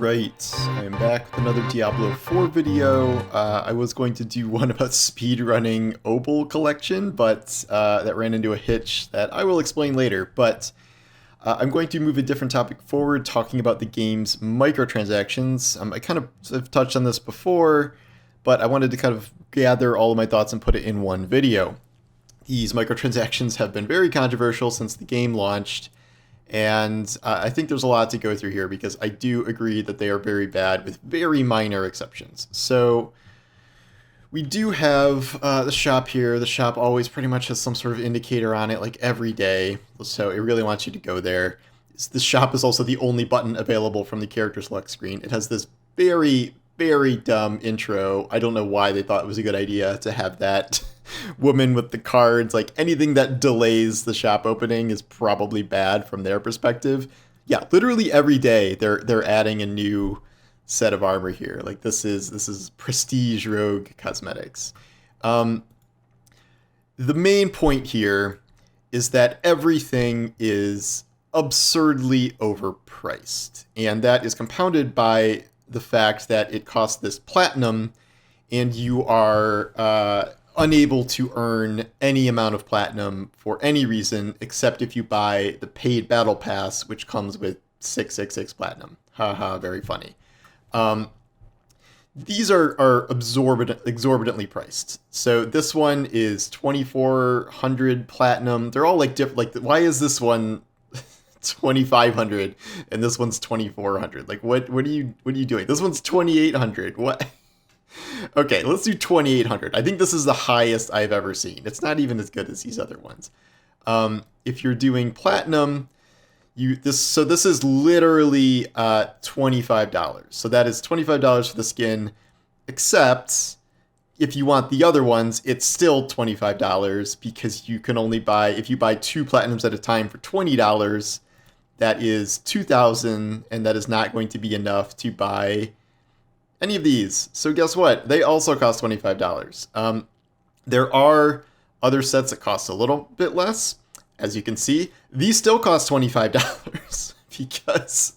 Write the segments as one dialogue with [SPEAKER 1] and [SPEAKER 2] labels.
[SPEAKER 1] Alright, I am back with another Diablo 4 video. I was going to do one about speedrunning Opal Collection, but that ran into a hitch that I will explain later. But I'm going to move a different topic forward, talking about the game's microtransactions. I kind of have touched on this before, but I wanted to kind of gather all of my thoughts and put it in one video. These microtransactions have been very controversial since the game launched. And I think there's a lot to go through here because I do agree that they are very bad with very minor exceptions. So we do have the shop here. The shop always pretty much has some sort of indicator on it like every day. So it really wants you to go there. The shop is also the only button available from the character select screen. It has this very, very dumb intro. I don't know why they thought it was a good idea to have that woman with the cards. Like anything that delays the shop opening is probably bad from their perspective. Yeah, literally every day they're adding a new set of armor here. Like this is prestige rogue cosmetics. The main point here is that everything is absurdly overpriced, and that is compounded by the fact that it costs this platinum, and you are unable to earn any amount of platinum for any reason except if you buy the paid battle pass, which comes with 666 platinum. Haha, very funny. These are exorbitantly priced. So this one is 2,400 platinum. They're all like different. Like, why is this one 2,500 and this one's 2,400? Like, what are you doing? This one's 2,800. What? Okay, let's do 2,800. I think this is the highest I've ever seen. It's not even as good as these other ones. If you're doing platinum, this is literally $25. So that is $25 for the skin, except if you want the other ones, it's still $25 because you can only buy, if you buy 2 platinums at a time for $20, that is 2,000, and that is not going to be enough to buy any of these. So guess what? They also cost $25. There are other sets that cost a little bit less. As you can see, these still cost $25 because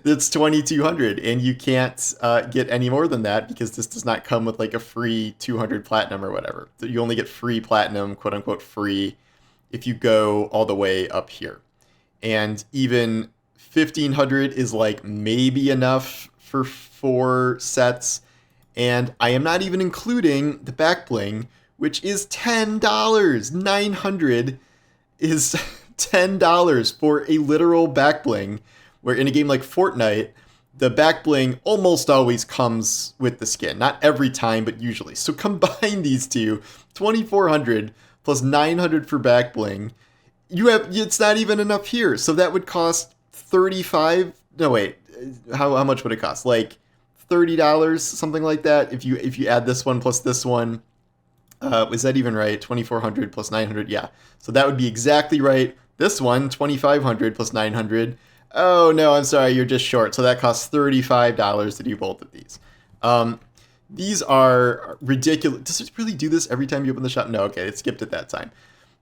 [SPEAKER 1] it's 2,200, and you can't get any more than that because this does not come with like a free 200 platinum or whatever. You only get free platinum, quote unquote free, if you go all the way up here. And even 1,500 is like maybe enough for 4 sets, and I am not even including the back bling, which is $10. 900 is $10 for a literal back bling, where in a game like Fortnite, the back bling almost always comes with the skin. Not every time, but usually. So combine these two, 2,400 plus 900 for back bling. It's not even enough here. So that would cost 35. No, wait. How much would it cost? Like $30, something like that. If you add this one plus this one, is that even right? 2,400 plus 900, yeah. So that would be exactly right. This one, 2,500 plus 900. Oh no, I'm sorry, you're just short. So that costs $35 to do both of these. These are ridiculous. Does it really do this every time you open the shop? No, okay, it skipped at that time.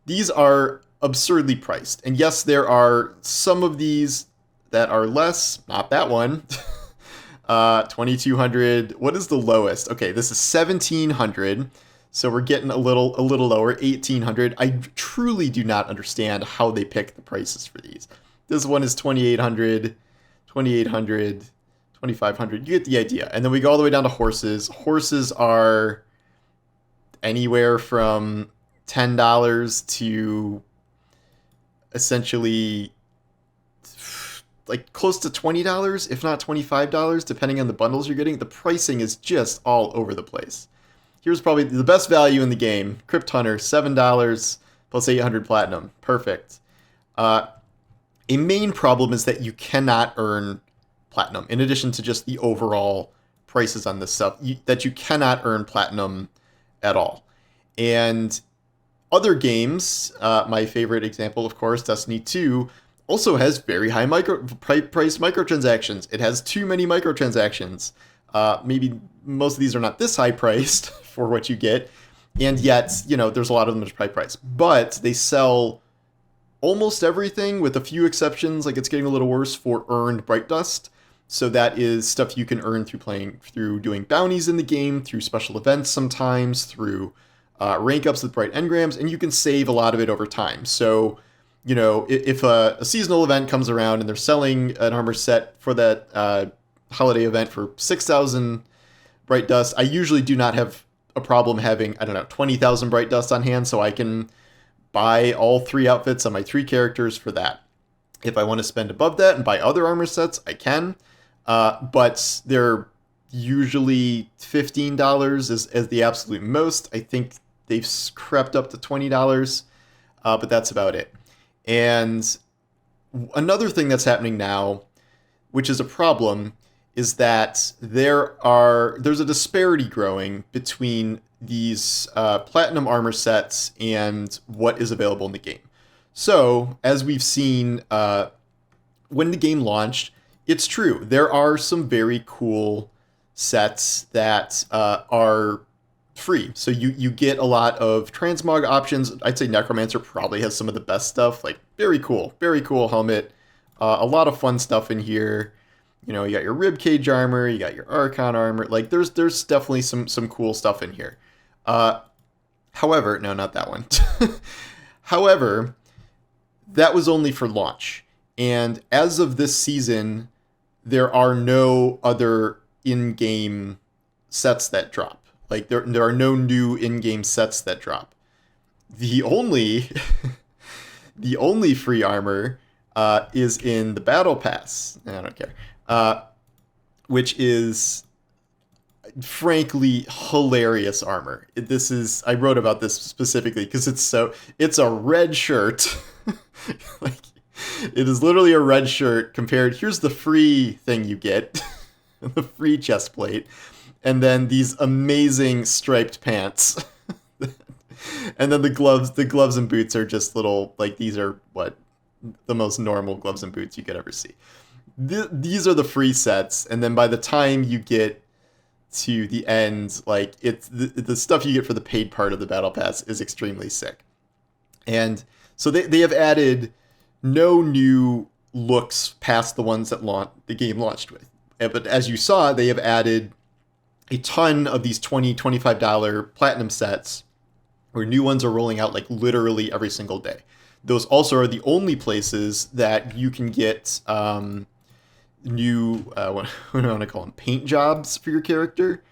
[SPEAKER 1] These are absurdly priced, and yes, there are some of these that are less, not that one. 2,200. What is the lowest? Okay, this is 1,700. So we're getting a little lower. 1,800. I truly do not understand how they pick the prices for these. This one is 2,800, 2,800, 2,500. You get the idea. And then we go all the way down to horses. Horses are anywhere from $10 to essentially like close to $20, if not $25, depending on the bundles you're getting. The pricing is just all over the place. Here's probably the best value in the game. Crypt Hunter, $7 plus 800 platinum. Perfect. A main problem is that you cannot earn platinum, in addition to just the overall prices on this stuff, that you cannot earn platinum at all. And other games, my favorite example, of course, Destiny 2, also has very high priced microtransactions. It has too many microtransactions. Maybe most of these are not this high priced for what you get, and yet, there's a lot of them that's high priced. But they sell almost everything, with a few exceptions, like it's getting a little worse, for earned bright dust. So that is stuff you can earn through doing bounties in the game, through special events sometimes, through rank ups with bright engrams, and you can save a lot of it over time. So, if a seasonal event comes around and they're selling an armor set for that holiday event for 6,000 bright dust, I usually do not have a problem having, 20,000 bright dust on hand, so I can buy all 3 outfits on my 3 characters for that. If I want to spend above that and buy other armor sets, I can. But they're usually $15 as the absolute most. I think they've crept up to $20, but that's about it. And another thing that's happening now, which is a problem, is that there's a disparity growing between these platinum armor sets and what is available in the game. So, as we've seen when the game launched, it's true. There are some very cool sets that are free. So you get a lot of transmog options. I'd say Necromancer probably has some of the best stuff. Like, very cool helmet. A lot of fun stuff in here. You got your ribcage armor, you got your Archon armor. Like, there's definitely some cool stuff in here. However, no, not that one. However, that was only for launch. And as of this season, there are no other in-game sets that drop. Like, there are no new in-game sets that drop. The only free armor is in the Battle Pass. I don't care. Which is frankly hilarious armor. I wrote about this specifically because it's a red shirt. Like, it is literally a red shirt here's the free thing you get, the free chest plate, and then these amazing striped pants. And then the gloves and boots are just little, like, these are the most normal gloves and boots you could ever see. These are the free sets, and then by the time you get to the end, like, it's the stuff you get for the paid part of the Battle Pass is extremely sick. And so they have added no new looks past the ones that the game launched with. But as you saw, they have added a ton of these $20, $25 platinum sets, where new ones are rolling out like literally every single day. Those also are the only places that you can get new, what do I want to call them, paint jobs for your character.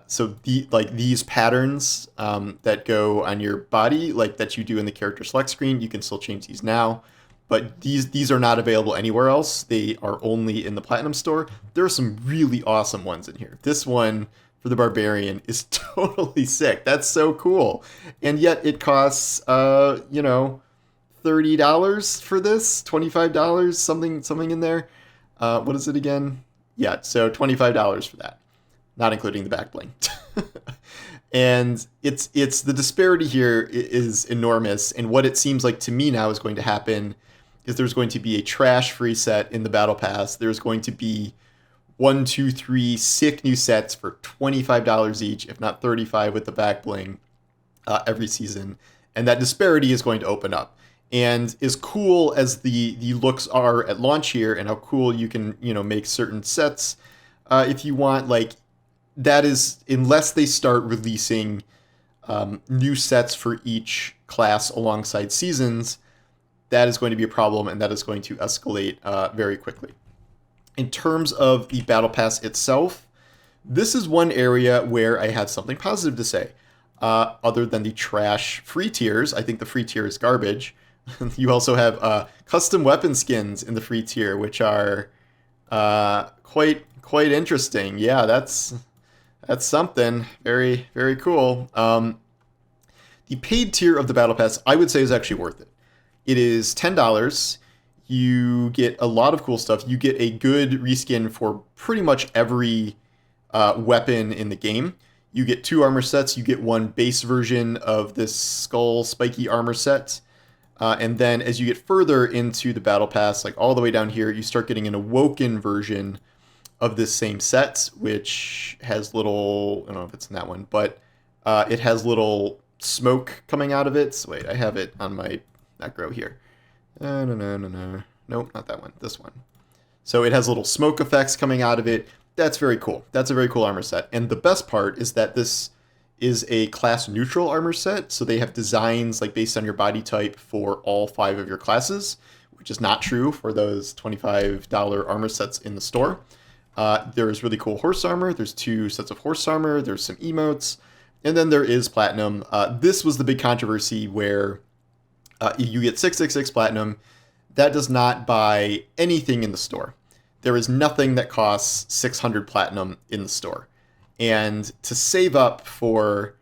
[SPEAKER 1] So these patterns that go on your body, like that you do in the character select screen, you can still change these now. But these are not available anywhere else. They are only in the Platinum Store. There are some really awesome ones in here. This one for the Barbarian is totally sick. That's so cool. And yet it costs, $30 for this, $25, something in there. What is it again? Yeah, so $25 for that, not including the back bling. And it's the disparity here is enormous. And what it seems like to me now is going to happen is there's going to be a trash free set in the Battle Pass. There's going to be 1, 2, 3 sick new sets for $25 each, if not $35 with the back bling every season. And that disparity is going to open up. And as cool as the looks are at launch here, and how cool you can, make certain sets if you want, like, that is, unless they start releasing new sets for each class alongside seasons, that is going to be a problem, and that is going to escalate very quickly. In terms of the Battle Pass itself, this is one area where I have something positive to say. Other than the trash free tiers, I think the free tier is garbage. You also have custom weapon skins in the free tier, which are quite interesting. Yeah, that's something very, very cool. The paid tier of the Battle Pass, I would say, is actually worth it. It is $10. You get a lot of cool stuff. You get a good reskin for pretty much every weapon in the game. You get 2 armor sets. You get 1 base version of this skull spiky armor set. And then as you get further into the Battle Pass, like all the way down here, you start getting an awoken version of this same set, which has little, I don't know if it's in that one, but it has little smoke coming out of it. So wait, I have it on my macro here. No. Nope, not that one. This one. So it has little smoke effects coming out of it. That's very cool. That's a very cool armor set. And the best part is that this is a class neutral armor set. So they have designs like based on your body type for all 5 of your classes, which is not true for those $25 armor sets in the store. There is really cool horse armor. There's 2 sets of horse armor. There's some emotes. And then there is platinum. This was the big controversy where you get 666 platinum. That does not buy anything in the store. There is nothing that costs 600 platinum in the store. And to save up for,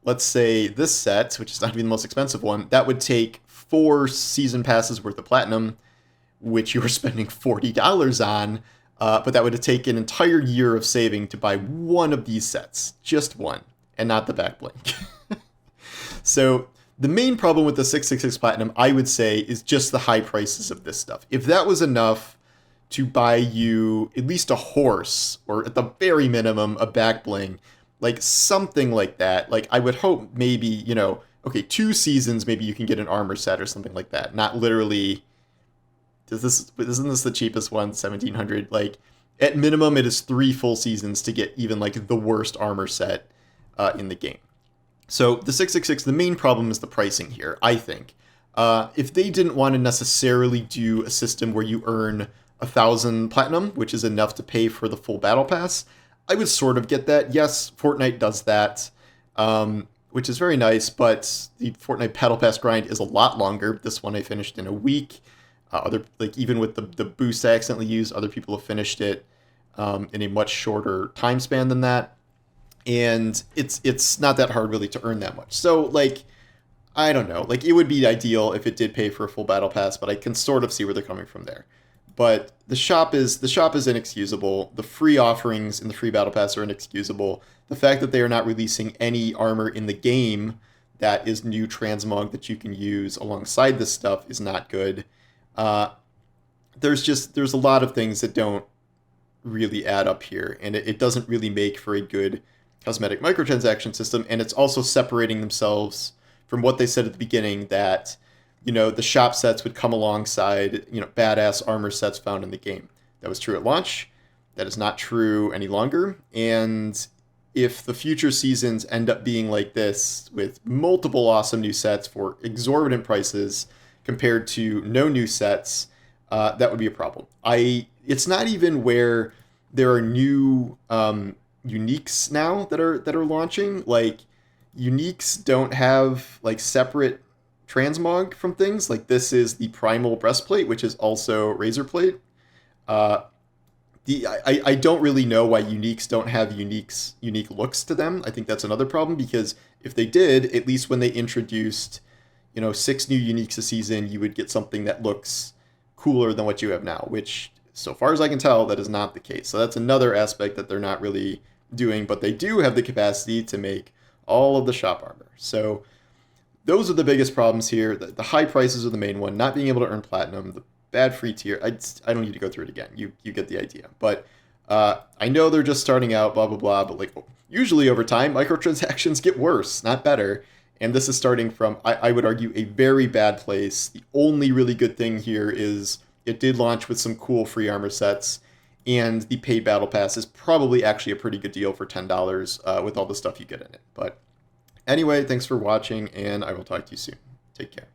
[SPEAKER 1] let's say, this set, which is not to be the most expensive one, that would take 4 season passes worth of platinum, which you were spending $40 on. But that would take an entire year of saving to buy one of these sets, just one, and not the back blink. So the main problem with the 666 platinum, I would say, is just the high prices of this stuff. If that was enough to buy you at least a horse, or at the very minimum, a back bling, like something like that, like I would hope maybe, you know, okay, 2 seasons, maybe you can get an armor set or something like that. Not literally, isn't this the cheapest one, 1700? Like, at minimum, it is 3 full seasons to get even like the worst armor set in the game. So the 666, the main problem is the pricing here, I think. If they didn't want to necessarily do a system where you earn 1,000 platinum, which is enough to pay for the full battle pass, I would sort of get that. Yes, Fortnite does that, which is very nice, but the Fortnite battle pass grind is a lot longer. This one I finished in a week. Even with the boost I accidentally used, other people have finished it in a much shorter time span than that. And it's not that hard really to earn that much. So like, I don't know, like it would be ideal if it did pay for a full battle pass, but I can sort of see where they're coming from there. But the shop is inexcusable. The free offerings in the free battle pass are inexcusable. The fact that they are not releasing any armor in the game that is new transmog that you can use alongside this stuff is not good. There's a lot of things that don't really add up here, and it doesn't really make for a good cosmetic microtransaction system. And it's also separating themselves from what they said at the beginning, that, you know, the shop sets would come alongside, you know, badass armor sets found in the game. That was true at launch. That is not true any longer. And if the future seasons end up being like this, with multiple awesome new sets for exorbitant prices compared to no new sets, that would be a problem. It's not even where there are new uniques now that are launching. Like, uniques don't have like separate transmog from things. Like, this is the primal breastplate, which is also razor plate. I don't really know why uniques don't have unique looks to them. I think that's another problem, because if they did, at least when they introduced, you know, 6 new uniques a season, you would get something that looks cooler than what you have now, which, so far as I can tell, that is not the case. So that's another aspect that they're not really doing, but they do have the capacity to make all of the shop armor. So those are the biggest problems here. The high prices are the main one, not being able to earn platinum, the bad free tier. I don't need to go through it again. You get the idea. But I know they're just starting out, blah, blah, blah, but like usually over time, microtransactions get worse, not better. And this is starting from, I would argue, a very bad place. The only really good thing here is it did launch with some cool free armor sets, and the paid battle pass is probably actually a pretty good deal for $10 with all the stuff you get in it. But anyway, thanks for watching, and I will talk to you soon. Take care.